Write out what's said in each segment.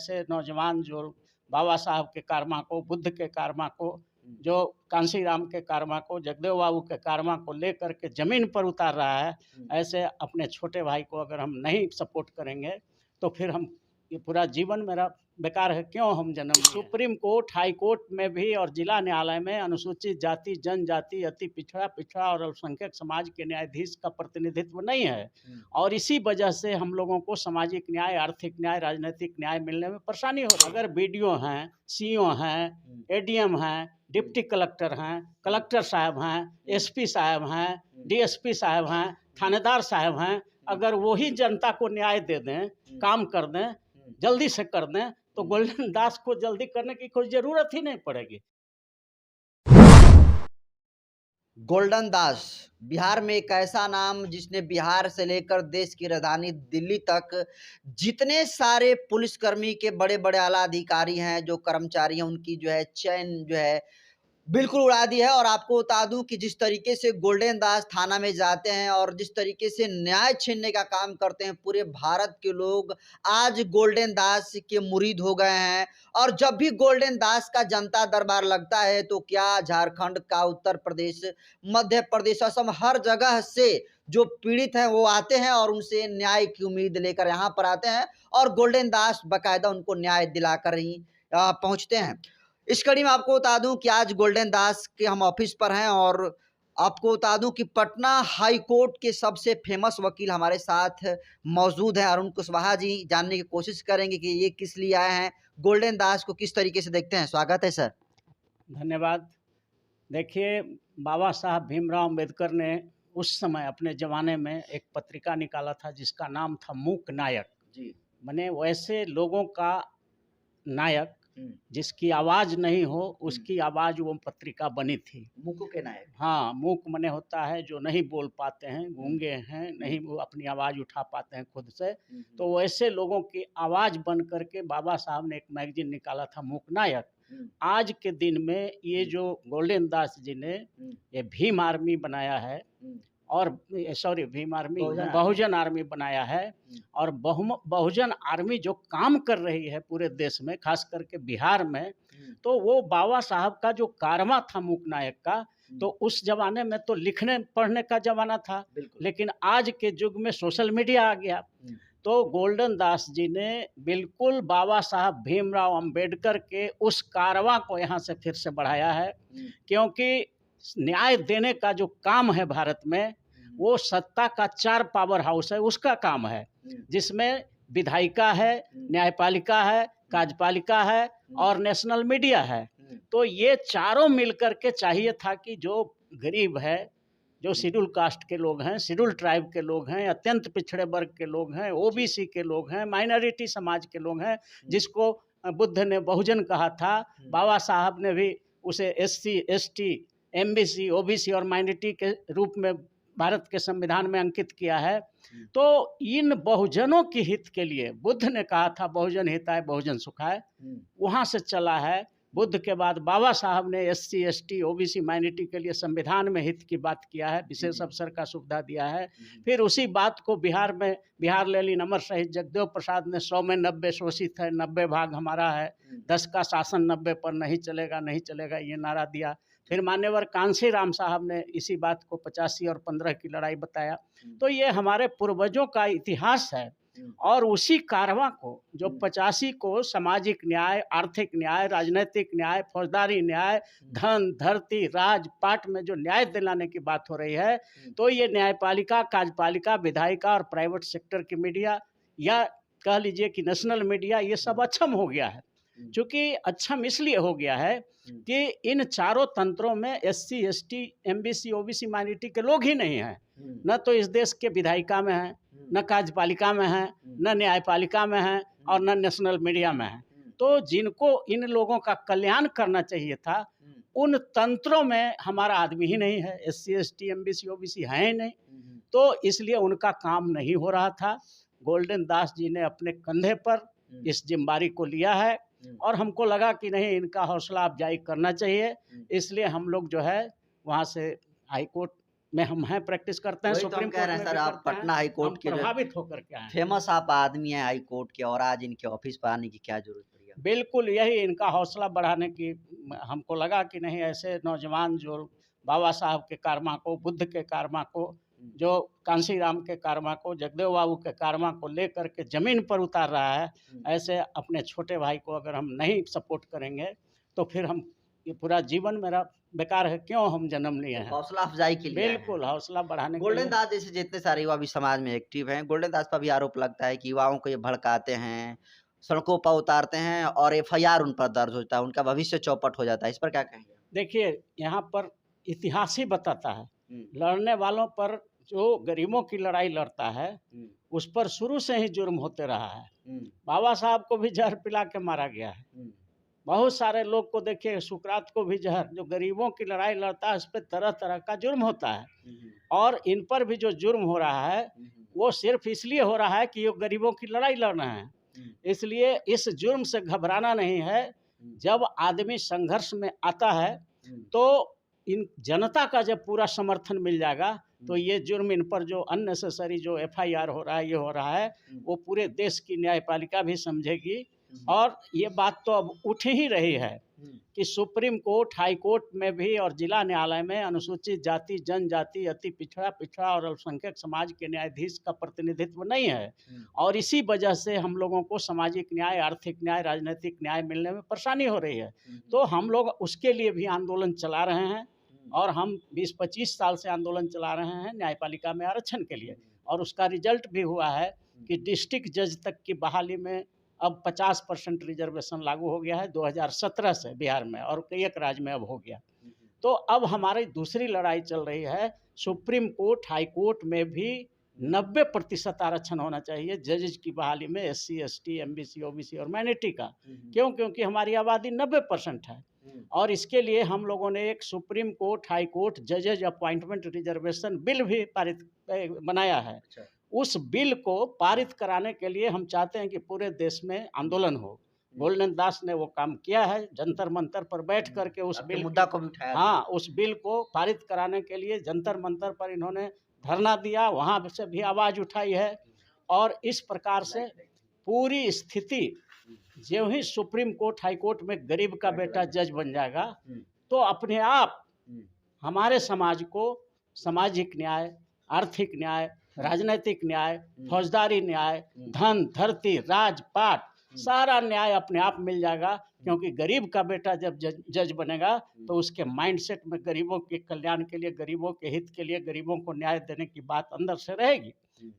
ऐसे नौजवान जो बाबा साहब के कारमा को, बुद्ध के कारमा को, जो कांशीराम के कारमा को, जगदेव बाबू के कारमा को लेकर के ज़मीन पर उतार रहा है, ऐसे अपने छोटे भाई को अगर हम नहीं सपोर्ट करेंगे तो फिर हम ये पूरा जीवन मेरा बेकार है, क्यों हम जन्म लिए। सुप्रीम कोर्ट, हाई कोर्ट में भी और जिला न्यायालय में अनुसूचित जाति, जनजाति, अति पिछड़ा और अल्पसंख्यक समाज के न्यायाधीश का प्रतिनिधित्व नहीं है और इसी वजह से हम लोगों को सामाजिक न्याय, आर्थिक न्याय, राजनीतिक न्याय मिलने में परेशानी हो रही है। अगर बीडीओ हैं, सीओ हैं, एडीएम हैं, डिप्टी कलेक्टर हैं, कलेक्टर साहब हैं, एसपी साहब हैं, डीएसपी साहब हैं, थानेदार साहब हैं, अगर वही जनता को न्याय दे दें, काम कर दें, जल्दी से कर दें, तो गोल्डन दास को जल्दी करने की कोई ज़रूरत ही नहीं पड़ेगी। गोल्डन दास बिहार में एक ऐसा नाम जिसने बिहार से लेकर देश की राजधानी दिल्ली तक जितने सारे पुलिसकर्मी के बड़े बड़े आला अधिकारी हैं, जो कर्मचारी हैं, उनकी जो है चैन जो है बिल्कुल उड़ा दी है। और आपको बता दूं कि जिस तरीके से गोल्डन दास थाना में जाते हैं और जिस तरीके से न्याय छीनने का काम करते हैं, पूरे भारत के लोग आज गोल्डन दास के मुरीद हो गए हैं। और जब भी गोल्डन दास का जनता दरबार लगता है तो क्या झारखंड का, उत्तर प्रदेश, मध्य प्रदेश, असम, हर जगह से जो पीड़ित हैं वो आते हैं और उनसे न्याय की उम्मीद लेकर यहाँ पर आते हैं और गोल्डन दास बाकायदा उनको न्याय दिलाकर ही पहुँचते हैं। इस कड़ी में आपको बता दूं कि आज गोल्डन दास के हम ऑफिस पर हैं और आपको बता दूं कि पटना हाई कोर्ट के सबसे फेमस वकील हमारे साथ मौजूद हैं। अरुण कुशवाहा जी जानने की कोशिश करेंगे कि ये किस लिए आए हैं, गोल्डन दास को किस तरीके से देखते हैं। स्वागत है सर। धन्यवाद। देखिए, बाबा साहब भीमराव अम्बेडकर ने उस समय अपने ज़माने में एक पत्रिका निकाला था जिसका नाम था मूक नायक जी। मने वैसे लोगों का नायक जिसकी आवाज़ नहीं हो, उसकी आवाज़ वो पत्रिका बनी थी। मूकों के नायक। हाँ, मूक मने होता है जो नहीं बोल पाते हैं, गूंगे हैं, नहीं वो अपनी आवाज़ उठा पाते हैं खुद से, तो वैसे लोगों की आवाज़ बन करके बाबा साहब ने एक मैगजीन निकाला था मूक नायक। आज के दिन में ये जो गोल्डन दास जी ने ये भीम आर्मी बनाया है और सॉरी भीम आर्मी बहुजन आर्मी बनाया है और बहुजन आर्मी जो काम कर रही है पूरे देश में, खास करके बिहार में, तो वो बाबा साहब का जो कारवा था मूक नायक का, तो उस जमाने में तो लिखने पढ़ने का जमाना था, लेकिन आज के युग में सोशल मीडिया आ गया। तो गोल्डन दास जी ने बिल्कुल बाबा साहब भीमराव अंबेडकर के उस कारवा को यहाँ से फिर से बढ़ाया है, क्योंकि न्याय देने का जो काम है भारत में, वो सत्ता का 4 पावर हाउस है, उसका काम है, जिसमें विधायिका है, न्यायपालिका है, कार्यपालिका है और नेशनल मीडिया है। तो ये चारों मिलकर के चाहिए था कि जो गरीब है, जो शेड्यूल कास्ट के लोग हैं, शेड्यूल ट्राइब के लोग हैं, अत्यंत पिछड़े वर्ग के लोग हैं, ओबीसी के लोग हैं, माइनॉरिटी समाज के लोग हैं, जिसको बुद्ध ने बहुजन कहा था, बाबा साहब ने भी उसे एससी, एसटी, एमबीसी, ओबीसी और माइनॉरिटी के रूप में भारत के संविधान में अंकित किया है। तो इन बहुजनों के हित के लिए बुद्ध ने कहा था बहुजन हिताय बहुजन सुखाय, वहाँ से चला है। बुद्ध के बाद बाबा साहब ने एससी, एसटी, ओबीसी, माइनॉरिटी के लिए संविधान में हित की बात किया है, विशेष अवसर का सुविधा दिया है। फिर उसी बात को बिहार में बिहार लेलिन अमर शहीद जगदेव प्रसाद ने 100 में 90 शोषित है, 90 भाग हमारा है, 10 का शासन 90 पर नहीं चलेगा, नहीं चलेगा, ये नारा दिया। फिर मान्यवर कांशीराम साहब ने इसी बात को 85 और 15 की लड़ाई बताया। तो ये हमारे पूर्वजों का इतिहास है और उसी कारवां को जो 85 को सामाजिक न्याय, आर्थिक न्याय, राजनीतिक न्याय, फौजदारी न्याय, धन, धरती, राज, पाट में जो न्याय दिलाने की बात हो रही है, तो ये न्यायपालिका, कार्यपालिका, विधायिका और प्राइवेट सेक्टर की मीडिया या कह लीजिए कि नेशनल मीडिया, ये सब अक्षम हो गया है। चूँकि अक्षम इसलिए हो गया है कि इन चारों तंत्रों में SC, ST, MBC, OBC, minority के लोग ही नहीं हैं। न तो इस देश के विधायिका में हैं, न कार्यपालिका में हैं, न न्यायपालिका में हैं और न नेशनल मीडिया में हैं। तो जिनको इन लोगों का कल्याण करना चाहिए था, उन तंत्रों में हमारा आदमी ही नहीं है, एससी, एसटी, एमबीसी, ओबीसी है ही नहीं, तो इसलिए उनका काम नहीं हो रहा था। गोल्डन दास जी ने अपने कंधे पर इस जिम्मेदारी को लिया है और हमको लगा कि नहीं, इनका हौसला अफजाई करना चाहिए, इसलिए हम लोग जो है वहाँ से हाई कोर्ट में हम हैं, प्रैक्टिस करते हैं, वही तो हम सुप्रीम कह कोर्ट रहे में हैं सर, भी आप करते हैं, पटना हाई हम कोर्ट के जो प्रभावित होकर के आए हैं। फेमस आप आदमी हैं हाई कोर्ट के, और आज इनके ऑफिस पर आने की क्या जरूरत पड़ी आपको? बिल्कुल, यही इनका हौसला बढ़ाने की हमको लगा कि नहीं, ऐसे नौजवान जो बाबा साहब के कारमा को, बुद्ध के कारमा को, जो कांशीराम के कारमा को, जगदेव बाबू के कारमा को लेकर के ज़मीन पर उतार रहा है, ऐसे अपने छोटे भाई को अगर हम नहीं सपोर्ट करेंगे, तो फिर हम ये पूरा जीवन मेरा बेकार है, क्यों हम जन्म लिए तो हैं। हौसला अफजाई के लिए आए हैं। बिल्कुल, हौसला बढ़ाने के गोल्डन लिए। दास जैसे जितने सारे युवा भी समाज में एक्टिव हैं, गोल्डन दास पर भी आरोप लगता है कि युवाओं को ये भड़काते हैं, सड़कों पर उतारते हैं और एफआईआर उन पर दर्ज होता है, उनका भविष्य चौपट हो जाता है। इस पर क्या कहेंगे? देखिए, यहाँ पर इतिहास ही बताता है, हुँ, लड़ने वालों पर, जो गरीबों की लड़ाई लड़ता है, हुँ, उस पर शुरू से ही जुर्म होते रहा है। हुँ, बाबा साहब को भी जहर पिला के मारा गया है। हुँ, बहुत सारे लोग को देखिए, सुकरात को भी जहर, जो गरीबों की लड़ाई लड़ता है, उस पे तरह-तरह का जुर्म होता है। हुँ, और इन पर भी जो जुर्म हो रहा है, हुँ, वो सिर्फ़ इसलिए हो रहा है कि ये गरीबों की लड़ाई लड़ रहे हैं। हुँ, इसलिए इस जुर्म से घबराना नहीं है। हुँ, जब आदमी संघर्ष में आता है, हुँ, तो इन जनता का जब पूरा समर्थन मिल जाएगा, तो हुँ, ये जुर्म इन पर जो अननेसेसरी जो एफआईआर हो रहा है, ये हो रहा है, हुँ, वो पूरे देश की न्यायपालिका भी समझेगी। हुँ, और ये बात तो अब उठ ही रही है हुँ, कि सुप्रीम कोर्ट, हाई कोर्ट में भी और जिला न्यायालय में अनुसूचित जाति, जनजाति, अति पिछड़ा, पिछड़ा और अल्पसंख्यक समाज के न्यायाधीश का प्रतिनिधित्व नहीं है। हुँ, और इसी वजह से हम लोगों को सामाजिक न्याय, आर्थिक न्याय, राजनीतिक न्याय मिलने में परेशानी हो रही है। हुँ, तो हम लोग उसके लिए भी आंदोलन चला रहे हैं, हुँ, और हम 20-25 साल से आंदोलन चला रहे हैं न्यायपालिका में आरक्षण के लिए। और उसका रिजल्ट भी हुआ है कि डिस्ट्रिक्ट जज तक की बहाली में अब 50% रिजर्वेशन लागू हो गया है 2017 से बिहार में, और कई एक राज्य में अब हो गया। हुँ, तो अब हमारी दूसरी लड़ाई चल रही है, सुप्रीम कोर्ट, हाई कोर्ट में भी 90% आरक्षण होना चाहिए जजेज की बहाली में, एससी, एसटी, एमबीसी, ओबीसी और माइनॉरिटी का। हुँ, क्यों? क्योंकि हमारी आबादी 90% है। हुँ, और इसके लिए हम लोगों ने एक सुप्रीम कोर्ट, हाई कोर्ट जजेज अपॉइंटमेंट रिजर्वेशन बिल भी बनाया है। अच्छा, उस बिल को पारित कराने के लिए हम चाहते हैं कि पूरे देश में आंदोलन हो। गोल्डन दास ने वो काम किया है, जंतर मंतर पर बैठ कर के उस आपके बिल मुद्दा की, को भी उठाया गया। हाँ, उस बिल को पारित कराने के लिए जंतर मंतर पर इन्होंने धरना दिया, वहाँ से भी आवाज़ उठाई है। और इस प्रकार से पूरी स्थिति, ज्यों ही सुप्रीम कोर्ट, हाई कोर्ट में गरीब का बेटा जज बन जाएगा, हुँ, तो अपने आप हुँ, हमारे समाज को सामाजिक न्याय, आर्थिक न्याय, राजनैतिक न्याय, फौजदारी न्याय, धन, धरती, राज-पाट, सारा न्याय अपने आप मिल जाएगा। क्योंकि गरीब का बेटा जब जज बनेगा, तो उसके माइंडसेट में गरीबों के कल्याण के लिए, गरीबों के हित के लिए, गरीबों को न्याय देने की बात अंदर से रहेगी।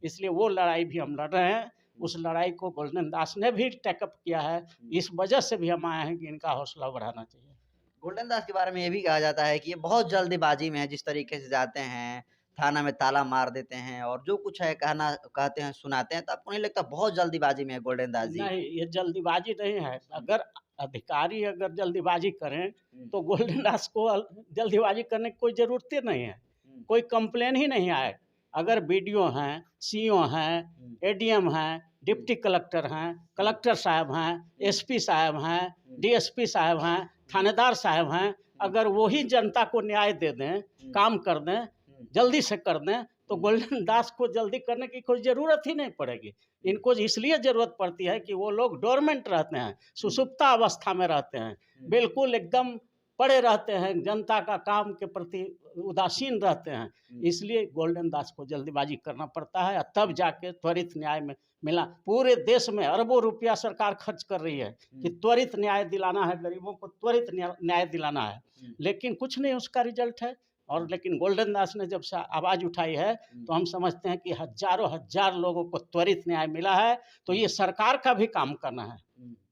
इसलिए वो लड़ाई भी हम लड़ रहे हैं। उस लड़ाई को गोल्डन दास ने भी टेकअप किया है। इस वजह से भी हम आए हैं कि इनका हौसला बढ़ाना चाहिए। गोल्डन दास के बारे में ये भी कहा जाता है कि ये बहुत जल्दबाजी में है, जिस तरीके से जाते हैं, थाना में ताला मार देते हैं और जो कुछ है कहना कहते हैं, सुनाते हैं, तो आपको नहीं लगता बहुत जल्दबाजी में है गोल्डन दास जी? नहीं, ये जल्दीबाजी नहीं है। अगर अधिकारी अगर जल्दीबाजी करें, हुँ, तो गोल्डन दास को जल्दीबाजी करने की कोई ज़रूरत ही नहीं है। हुँ, कोई कंप्लेन ही नहीं आए। अगर बीडीओ हैं, सीओ हैं, हुँ, एडीएम हैं, डिप्टी कलेक्टर हैं, कलेक्टर साहब हैं, एसपी साहब हैं, डीएसपी साहब हैं, थानेदार साहब हैं, अगर वो ही जनता को न्याय दे दें, काम कर दें, जल्दी से कर दें, तो गोल्डन दास को जल्दी करने की कोई ज़रूरत ही नहीं पड़ेगी। इनको इसलिए ज़रूरत पड़ती है कि वो लोग डोरमेंट रहते हैं, सुषुप्ता अवस्था में रहते हैं, बिल्कुल एकदम पड़े रहते हैं, जनता का काम के प्रति उदासीन रहते हैं। इसलिए गोल्डन दास को जल्दीबाजी करना पड़ता है, और तब जाके त्वरित न्याय में मिला। पूरे देश में अरबों रुपया सरकार खर्च कर रही है कि त्वरित न्याय दिलाना है, गरीबों को त्वरित न्याय दिलाना है, लेकिन कुछ नहीं उसका रिजल्ट है। और लेकिन गोल्डन दास ने जब से आवाज़ उठाई है, तो हम समझते हैं कि हज़ारों हज़ार लोगों को त्वरित न्याय मिला है। तो ये सरकार का भी काम करना है,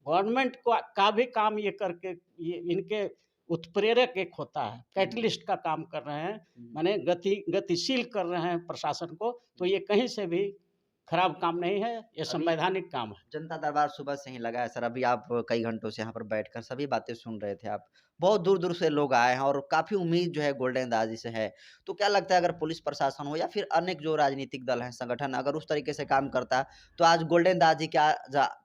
गवर्नमेंट का भी काम ये करके, ये इनके उत्प्रेरक एक होता है, कैटलिस्ट का काम कर रहे हैं, माने गतिशील कर रहे हैं प्रशासन को। तो ये कहीं से भी खराब काम नहीं है, ये संवैधानिक काम है। जनता दरबार सुबह से ही लगा है सर, अभी आप कई घंटों से यहाँ पर बैठकर सभी बातें सुन रहे थे आप। बहुत दूर-दूर से लोग आए हैं और काफ़ी उम्मीद जो है गोल्डन दास जी से है। तो क्या लगता है अगर पुलिस प्रशासन हो या फिर अन्य जो राजनीतिक दल हैं, संगठन अगर उस तरीके से काम करता, तो आज गोल्डन दास जी के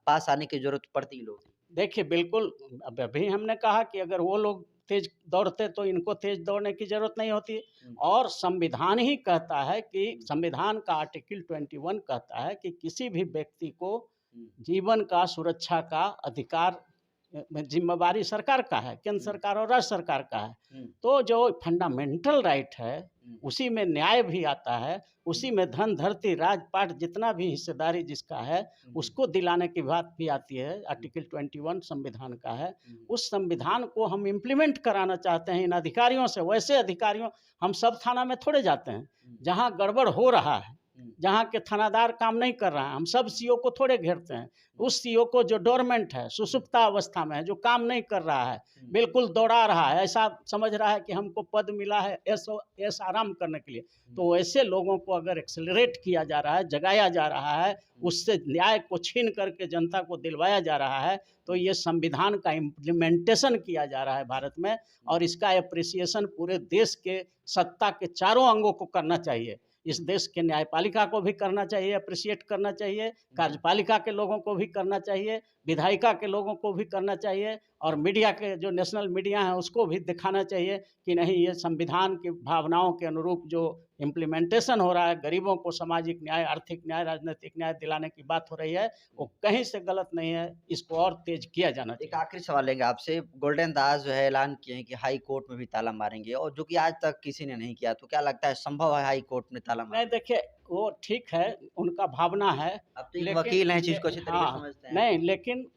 पास आने की ज़रूरत पड़ती लोग? देखिए, बिल्कुल, अब अभी हमने कहा कि अगर वो लोग तेज दौड़ते तो इनको तेज दौड़ने की ज़रूरत नहीं होती। हुँ। और संविधान ही कहता है कि संविधान का आर्टिकल 21 कहता है कि किसी भी व्यक्ति को हुँ। जीवन का सुरक्षा का अधिकार ज़िम्मेवारी सरकार का है, केंद्र हुँ। सरकार और राज्य सरकार का है। हुँ। तो जो फंडामेंटल राइट है, हुँ। उसी में न्याय भी आता है, उसी हुँ। में धन, धरती, राजपाट जितना भी हिस्सेदारी जिसका है, हुँ। उसको दिलाने की बात भी आती है। आर्टिकल 21 संविधान का है। हुँ। उस संविधान को हम इम्प्लीमेंट कराना चाहते हैं इन अधिकारियों से। वैसे अधिकारियों हम सब थाना में थोड़े जाते हैं, हुँ। जहाँ गड़बड़ हो रहा है, हुँ। जहाँ के थानादार काम नहीं कर रहा है, हम सब सीओ को थोड़े घेरते हैं। उस सीओ को जो डोरमेंट है, सुषुप्ता अवस्था में है, जो काम नहीं कर रहा है, हुँ। बिल्कुल दौड़ा रहा है, ऐसा समझ रहा है कि हमको पद मिला है ऐश आराम करने के लिए, तो ऐसे लोगों को अगर एक्सेलरेट किया जा रहा है, जगाया जा रहा है, उससे न्याय को छीन करके जनता को दिलवाया जा रहा है, तो ये संविधान का इम्प्लीमेंटेशन किया जा रहा है भारत में। और इसका एप्रिसिएशन पूरे देश के सत्ता के चारों अंगों को करना चाहिए। इस देश के न्यायपालिका को भी करना चाहिए, अप्रिशिएट करना चाहिए, कार्यपालिका के लोगों को भी करना चाहिए, विधायिका के लोगों को भी करना चाहिए, और मीडिया के जो नेशनल मीडिया है उसको भी दिखाना चाहिए कि नहीं, ये संविधान की भावनाओं के अनुरूप जो इम्प्लीमेंटेशन हो रहा है, गरीबों को सामाजिक न्याय, आर्थिक न्याय, राजनीतिक न्याय दिलाने की बात हो रही है, वो कहीं से गलत नहीं है। इसको और तेज किया जाना एक चाहिए। आखिरी सवाल लेंगे आपसे। गोल्डन दास जो है ऐलान किए हैं कि हाई कोर्ट में भी ताला मारेंगे और जो कि आज तक किसी ने नहीं किया। तो क्या लगता है संभव है हाई कोर्ट में ताला नहीं मारना? देखिए, वो ठीक है, उनका भावना है, आप तो एक लेकिन वकील हैं, चीज़ को अच्छी तरीके से हाँ, समझते हैं। नहीं, लेकिन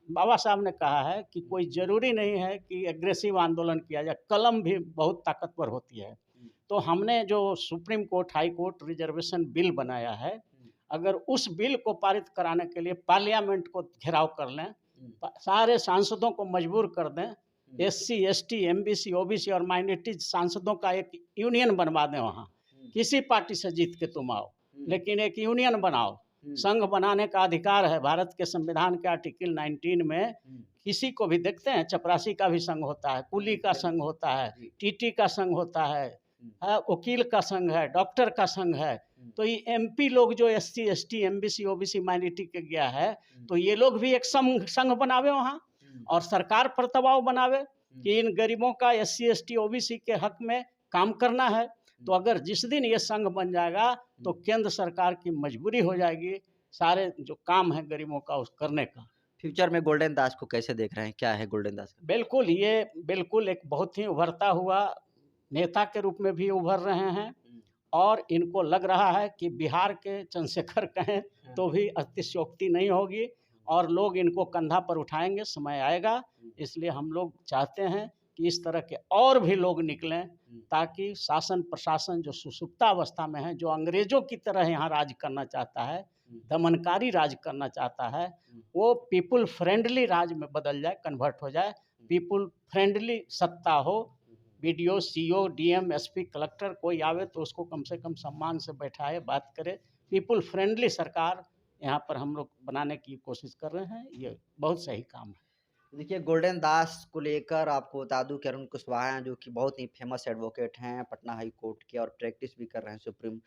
बाबा साहब ने कहा है कि कोई ज़रूरी नहीं है कि एग्रेसिव आंदोलन किया जाए, कलम भी बहुत ताकतवर होती है। हुँ। तो हमने जो supreme court, high court reservation bill बनाया है, हुँ। अगर उस बिल को पारित कराने के लिए पार्लियामेंट को घेराव कर लें, हुँ। सारे सांसदों को मजबूर कर दें, हुँ। एससी, एसटी, एमबीसी, ओबीसी और माइनॉरिटीज सांसदों का एक यूनियन बनवा दें वहाँ। हुँ। किसी पार्टी से जीत के तुम आओ, हुँ। लेकिन एक यूनियन बनाओ। हुँ। संघ बनाने का अधिकार है भारत के संविधान के आर्टिकल 19 में। हुँ। किसी को भी देखते हैं, चपरासी का भी संघ होता है, कुली का संघ होता है, जी। टीटी का संघ होता है, हुँ। वकील का संघ है, डॉक्टर का संघ है। तो ये एमपी लोग जो SC, ST, MBC, OBC, minority के गया है, तो ये लोग भी एक संघ संघ बनावे वहाँ, हुँ। और सरकार पर दबाव बनावे हुँ। कि इन गरीबों का एससी, एसटी, ओबीसी के हक में काम करना है। तो अगर जिस दिन ये संघ बन जाएगा, तो केंद्र सरकार की मजबूरी हो जाएगी सारे जो काम है गरीबों का उस करने का। फ्यूचर में गोल्डन दास को कैसे देख रहे हैं? क्या है गोल्डन दास का? बिल्कुल, ये बिल्कुल एक बहुत ही उभरता हुआ नेता के रूप में भी उभर रहे हैं, हुँ। और इनको लग रहा है कि बिहार के चंद्रशेखर कहें तो भी अतिशयोक्ति नहीं होगी, और लोग इनको कंधा पर उठाएँगे, समय आएगा। इसलिए हम लोग चाहते हैं कि इस तरह के और भी लोग निकलें, ताकि शासन प्रशासन जो सुषुप्तावस्था में है, जो अंग्रेज़ों की तरह यहाँ राज करना चाहता है, दमनकारी राज करना चाहता है, वो पीपल फ्रेंडली राज में बदल जाए, कन्वर्ट हो जाए। पीपल फ्रेंडली सत्ता हो, BDO, CO, DM, SP, collector कोई आवे तो उसको कम से कम सम्मान से बैठाए, बात करे। पीपल फ्रेंडली सरकार यहाँ पर हम लोग बनाने की कोशिश कर रहे हैं, ये बहुत सही काम है। देखिए गोल्डन दास को लेकर आपको बता दूं कि अरुण कुशवाहा हैं जो कि बहुत ही फेमस एडवोकेट हैं पटना हाई कोर्ट के और प्रैक्टिस भी कर रहे हैं सुप्रीम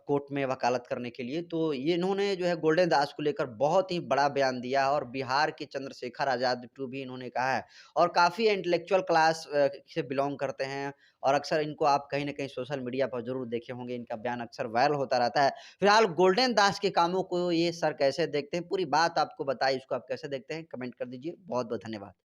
कोर्ट में वकालत करने के लिए। तो ये इन्होंने जो है गोल्डन दास को लेकर बहुत ही बड़ा बयान दिया और बिहार के चंद्रशेखर आज़ाद टू भी इन्होंने कहा है और काफ़ी इंटेलेक्चुअल क्लास से बिलोंग करते हैं और अक्सर इनको आप कहीं न कहीं सोशल मीडिया पर ज़रूर देखे होंगे, इनका बयान अक्सर वायरल होता रहता है। फिलहाल गोल्डन दास के कामों को ये सर कैसे देखते हैं? पूरी बात आपको बताई, इसको आप कैसे देखते हैं? कमेंट कर दीजिए। बहुत-बहुत धन्यवाद।